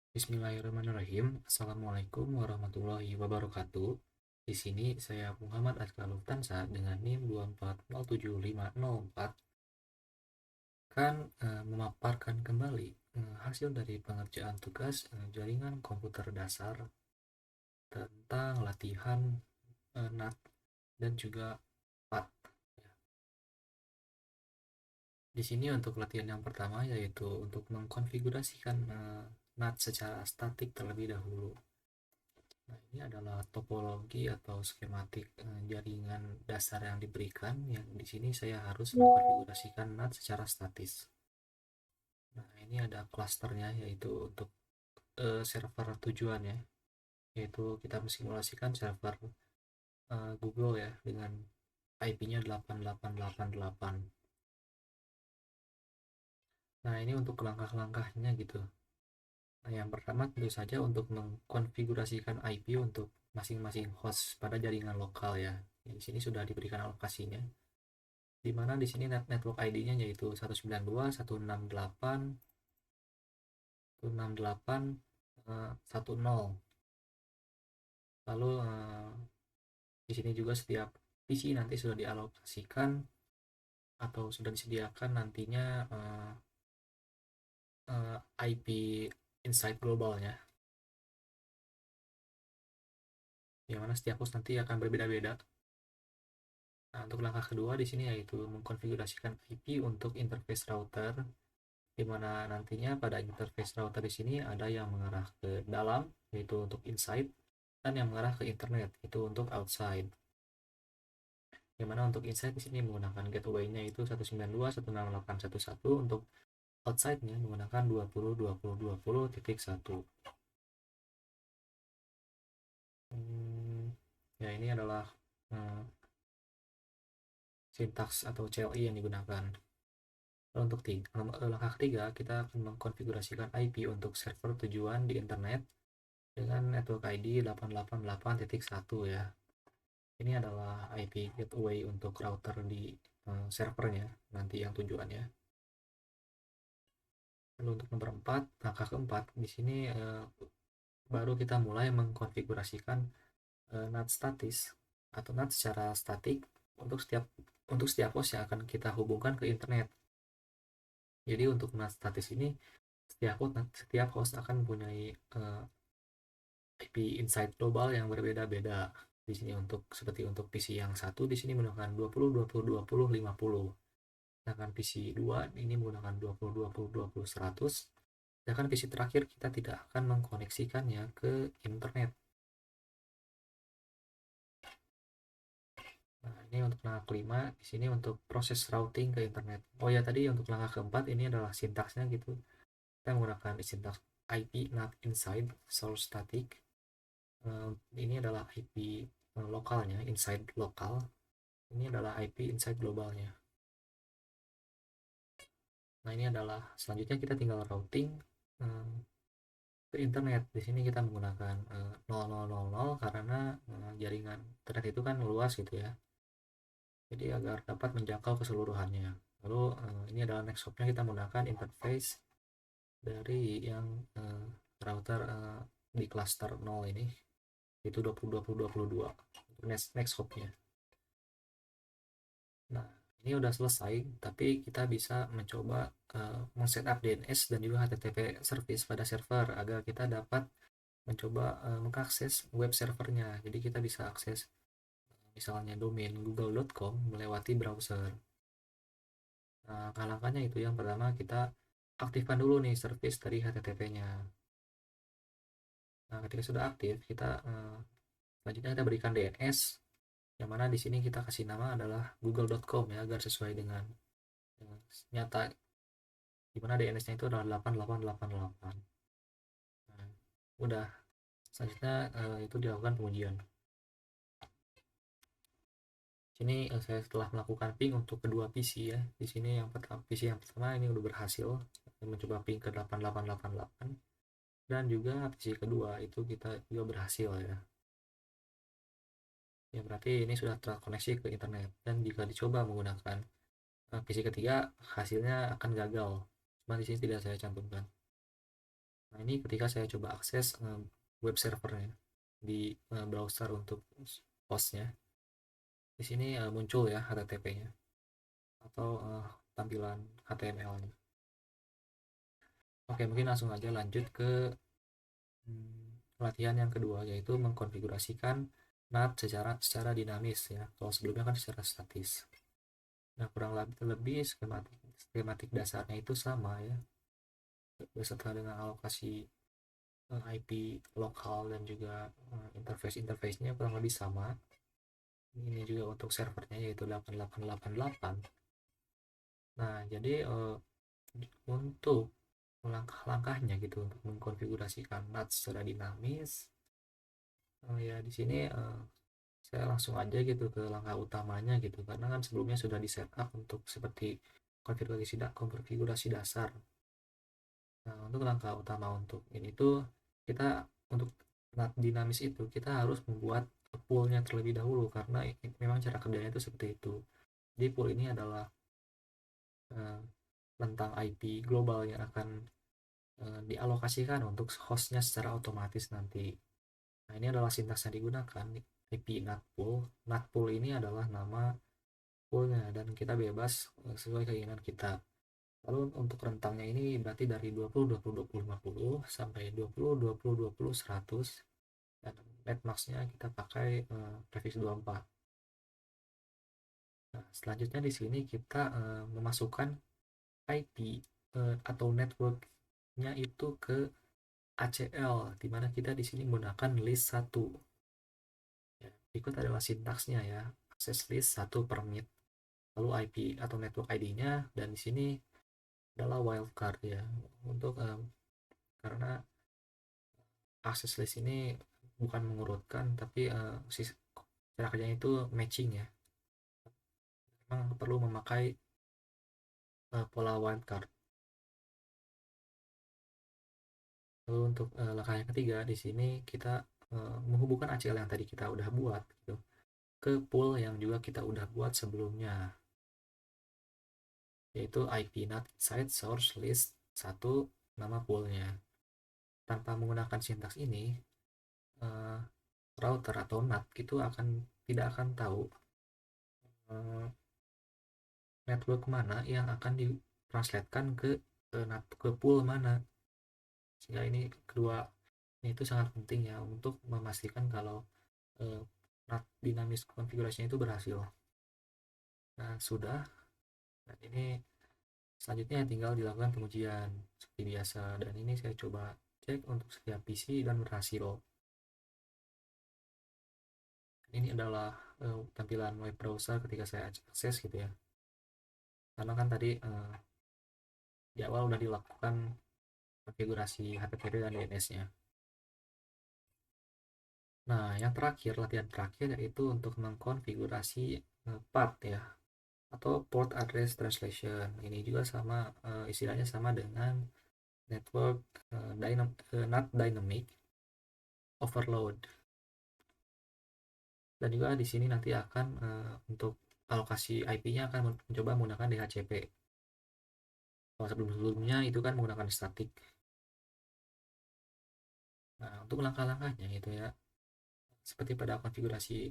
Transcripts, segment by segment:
Bismillahirrahmanirrahim. Assalamualaikum warahmatullahi wabarakatuh. Di sini saya Muhammad Azkar Luftansa dengan NIM 2407504 akan memaparkan kembali hasil dari pengerjaan tugas jaringan komputer dasar tentang latihan NAT dan juga PAT. Di sini untuk latihan yang pertama yaitu untuk mengkonfigurasikan NAT secara statik terlebih dahulu. Nah, ini adalah topologi atau skematik jaringan dasar yang diberikan, yang di sini saya harus mengkonfigurasikan NAT secara statis. Nah, ini ada klasternya, yaitu untuk server tujuannya, yaitu kita mensimulasikan server Google ya, dengan IP-nya 8888. Nah, ini untuk langkah-langkahnya gitu. Nah, yang pertama tentu saja untuk mengkonfigurasikan IP untuk masing-masing host pada jaringan lokal ya. Di sini sudah diberikan alokasinya. Di mana di sini network ID-nya yaitu 192.168.168.10. Lalu di sini juga setiap PC nanti sudah dialokasikan atau sudah disediakan nantinya IP inside globalnya, yang mana setiap host nanti akan berbeda-beda. Nah, untuk langkah kedua di sini yaitu mengkonfigurasikan IP untuk interface router, di mana nantinya pada interface router di sini ada yang mengarah ke dalam yaitu untuk inside, dan yang mengarah ke internet itu untuk outside. Di mana untuk inside di sini menggunakan gateway-nya itu 192.168.1.1, untuk outside-nya menggunakan 20.20.20.1. Ya, ini adalah sintaks atau CLI yang digunakan. Lalu untuk langkah ketiga, kita akan mengkonfigurasikan IP untuk server tujuan di internet dengan network ID 888.1 ya. Ini adalah IP gateway untuk router di servernya nanti yang tujuannya. Lalu untuk nomor 4, langkah keempat, di sini baru kita mulai mengkonfigurasikan NAT statis atau NAT secara statik untuk setiap host yang akan kita hubungkan ke internet. Jadi untuk NAT statis ini setiap host akan mempunyai IP inside global yang berbeda-beda. Di sini seperti untuk PC yang satu di sini menggunakan 20.20.20.50. Sedangkan PC 2 ini menggunakan 20.20.20.100. Sedangkan PC terakhir kita tidak akan mengkoneksikannya ke internet. Nah, ini untuk langkah kelima, di sini untuk proses routing ke internet. Oh ya, tadi untuk langkah keempat ini adalah sintaksnya gitu. Kita menggunakan sintaks IP NAT inside source static. Ini adalah IP lokalnya, inside lokal. Ini adalah IP inside globalnya. Nah, ini adalah selanjutnya kita tinggal routing ke internet. Di sini kita menggunakan 0000 karena jaringan internet itu kan luas gitu ya. Jadi agar dapat menjangkau keseluruhannya. Lalu ini adalah next hopnya, kita menggunakan interface dari yang router di cluster 0 ini, itu 20.20.22 untuk next hopnya. Nah, ini udah selesai, tapi kita bisa mencoba men-setup DNS dan juga HTTP service pada server agar kita dapat mencoba mengakses web servernya. Jadi kita bisa akses misalnya domain google.com melewati browser. Nah, langkahnya itu yang pertama kita aktifkan dulu nih service dari HTTP-nya. Nah, ketika sudah aktif, kita selanjutnya kita berikan DNS, yang mana di sini kita kasih nama adalah google.com ya, agar sesuai dengan nyata, dimana DNS-nya itu adalah 8888. Nah, udah. Selanjutnya itu dilakukan pengujian. Sini saya setelah melakukan ping untuk kedua PC ya. Di sini PC yang pertama ini udah berhasil mencoba ping ke 8888, dan juga PC kedua itu kita juga berhasil ya. Ya, berarti ini sudah terkoneksi ke internet, dan jika dicoba menggunakan PC ketiga hasilnya akan gagal. Cuma di sini tidak saya cantumkan. Nah, ini ketika saya coba akses web servernya di browser untuk hostnya. Di sini muncul ya HTTP-nya atau tampilan HTML-nya. Oke, mungkin langsung aja lanjut ke latihan yang kedua, yaitu mengkonfigurasikan NAT secara dinamis ya. Kalau sebelumnya kan secara statis. Nah, kurang lebih skematik dasarnya itu sama ya, beserta dengan alokasi IP lokal dan juga interface-nya kurang lebih sama. Ini juga untuk servernya yaitu 8888. Nah, jadi untuk langkah-langkahnya gitu untuk mengkonfigurasikan NAT secara dinamis, ya di sini saya langsung aja gitu ke langkah utamanya gitu, karena kan sebelumnya sudah di setup untuk seperti konfigurasi dasar. Nah, untuk langkah utama untuk ini tuh kita untuk NAT dinamis itu kita harus membuat poolnya terlebih dahulu, karena memang cara kerjanya itu seperti itu. Jadi pool ini adalah tentang IP global yang akan dialokasikan untuk hostnya secara otomatis nanti. Nah, ini adalah sintaks yang digunakan, IP NAT pool. NAT pool ini adalah nama poolnya dan kita bebas sesuai keinginan kita. Lalu untuk rentangnya ini berarti dari 20, 20, 20, 50 sampai 20, 20, 20, 100, dan netmaxnya kita pakai prefix 24. Nah, selanjutnya di sini kita memasukkan IP atau networknya itu ke ACL, dimana kita di sini menggunakan list 1. Ya, berikut adalah sintaksnya ya, access list 1 permit, lalu IP atau network ID-nya, dan di sini adalah wildcard ya, untuk karena access list ini bukan mengurutkan tapi cara kerjanya itu matching ya, memang perlu memakai pola wildcard. Lalu untuk langkah yang ketiga di sini kita menghubungkan ACL yang tadi kita udah buat gitu ke pool yang juga kita udah buat sebelumnya, yaitu IP NAT site source list 1 nama poolnya. Tanpa menggunakan sintaks ini, router atau NAT itu tidak akan tahu network mana yang akan ditranslatekan ke pool mana. Sehingga ini itu sangat penting ya untuk memastikan kalau NAT dinamis konfigurasinya itu berhasil. Nah, sudah. Dan ini selanjutnya tinggal dilakukan pengujian seperti biasa, dan ini saya coba cek untuk setiap PC dan berhasil. Ini adalah tampilan web browser ketika saya akses gitu ya, karena kan tadi di awal udah dilakukan konfigurasi HTTP dan DNS-nya. Nah, yang terakhir, latihan terakhir yaitu untuk mengkonfigurasi path ya, atau port address translation. Ini juga sama, istilahnya sama dengan network not dynamic overload. Dan juga di sini nanti akan untuk alokasi IP-nya akan mencoba menggunakan DHCP. Kalau sebelum-sebelumnya itu kan menggunakan statik. Nah, untuk langkah-langkahnya itu ya, seperti pada konfigurasi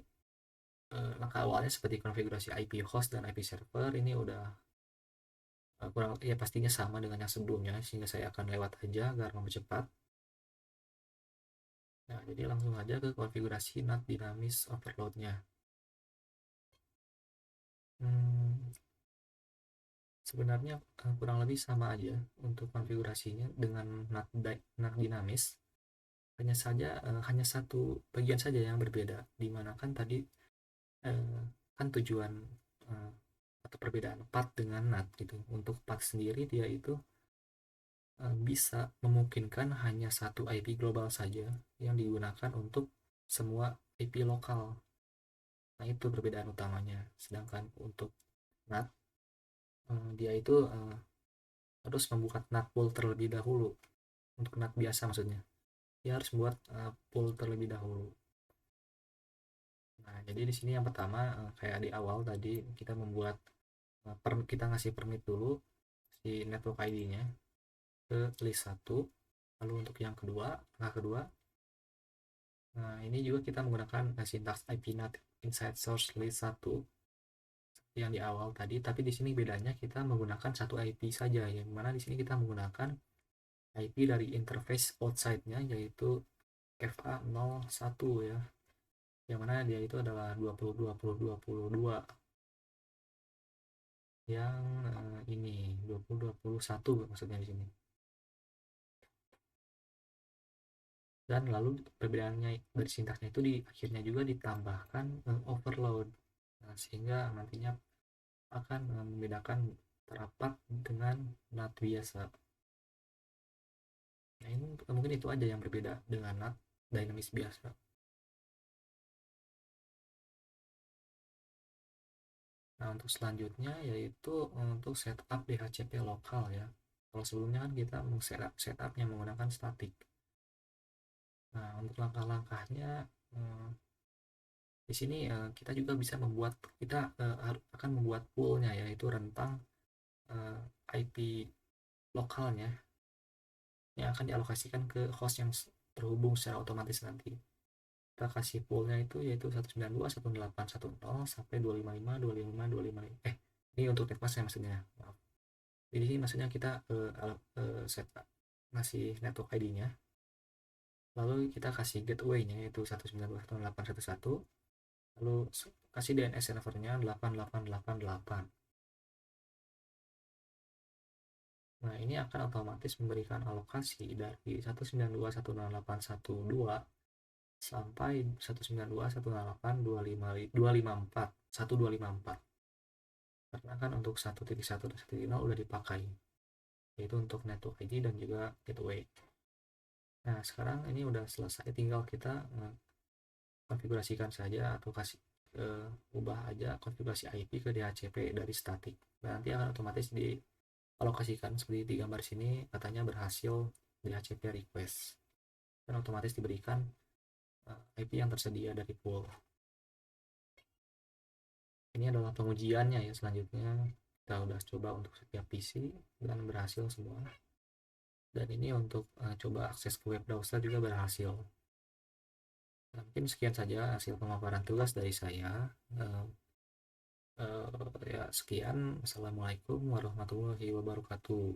langkah awalnya seperti konfigurasi IP host dan IP server, ini udah kurang ya pastinya sama dengan yang sebelumnya, sehingga saya akan lewat aja agar mempercepat. Nah, jadi langsung aja ke konfigurasi NAT dinamis overload-nya. Sebenarnya kurang lebih sama aja untuk konfigurasinya dengan NAT dinamis. Hanya satu bagian saja yang berbeda, dimana kan tadi kan tujuan atau perbedaan path dengan NAT gitu. Untuk path sendiri dia itu bisa memungkinkan hanya satu IP global saja yang digunakan untuk semua IP lokal. Nah, itu perbedaan utamanya. Sedangkan untuk NAT dia itu harus membuat NAT pool terlebih dahulu. Untuk NAT biasa maksudnya, dia harus membuat pool terlebih dahulu. Nah, jadi di sini yang pertama kayak di awal tadi kita membuat kita ngasih permit dulu si network ID-nya ke list 1. Lalu untuk yang kedua, langkah kedua, nah ini juga kita menggunakan sintaks IPNAT inside source list 1 yang di awal tadi, tapi di sini bedanya kita menggunakan satu IP saja, yang mana di sini kita menggunakan IP dari interface outside-nya yaitu FA01 ya, yang mana dia itu adalah 20 yang ini 20 maksudnya di sini. Dan lalu perbedaannya dari sintaksnya itu di akhirnya juga ditambahkan overload, nah, sehingga nantinya akan membedakan terapak dengan NAT biasa. Nah ini mungkin itu aja yang berbeda dengan NAT dinamis biasa. Nah untuk selanjutnya yaitu untuk setup DHCP lokal ya. Kalau sebelumnya kan kita setupnya menggunakan statik. Nah untuk langkah-langkahnya di sini kita juga bisa membuat, kita akan membuat poolnya yaitu rentang IP lokalnya yang akan dialokasikan ke host yang terhubung secara otomatis nanti. Kita kasih poolnya itu yaitu 192.168.1.0 sampai 255 255 255. Ini untuk netmask ya maksudnya, maaf. Jadi ini maksudnya kita set ngasih network ID-nya, lalu kita kasih gateway-nya yaitu 192.168.1.1, lalu kasih DNS servernya 8888. Nah, ini akan otomatis memberikan alokasi dari 192.168.1.2 sampai 192.168.254. Karena kan untuk 1.1 dan 1.0 udah dipakai, yaitu untuk network ID dan juga gateway. Nah, sekarang ini udah selesai, tinggal kita konfigurasikan saja atau kasih ubah aja konfigurasi IP ke DHCP dari statik. Dan nanti akan otomatis dialokasikan seperti di gambar sini, katanya berhasil DHCP request. Dan otomatis diberikan IP yang tersedia dari pool. Ini adalah pengujiannya ya, selanjutnya kita udah coba untuk setiap PC dan berhasil semua. Dan ini untuk coba akses ke web browser juga berhasil. Nah, mungkin sekian saja hasil pemaparan tugas dari saya. Ya sekian, assalamualaikum warahmatullahi wabarakatuh.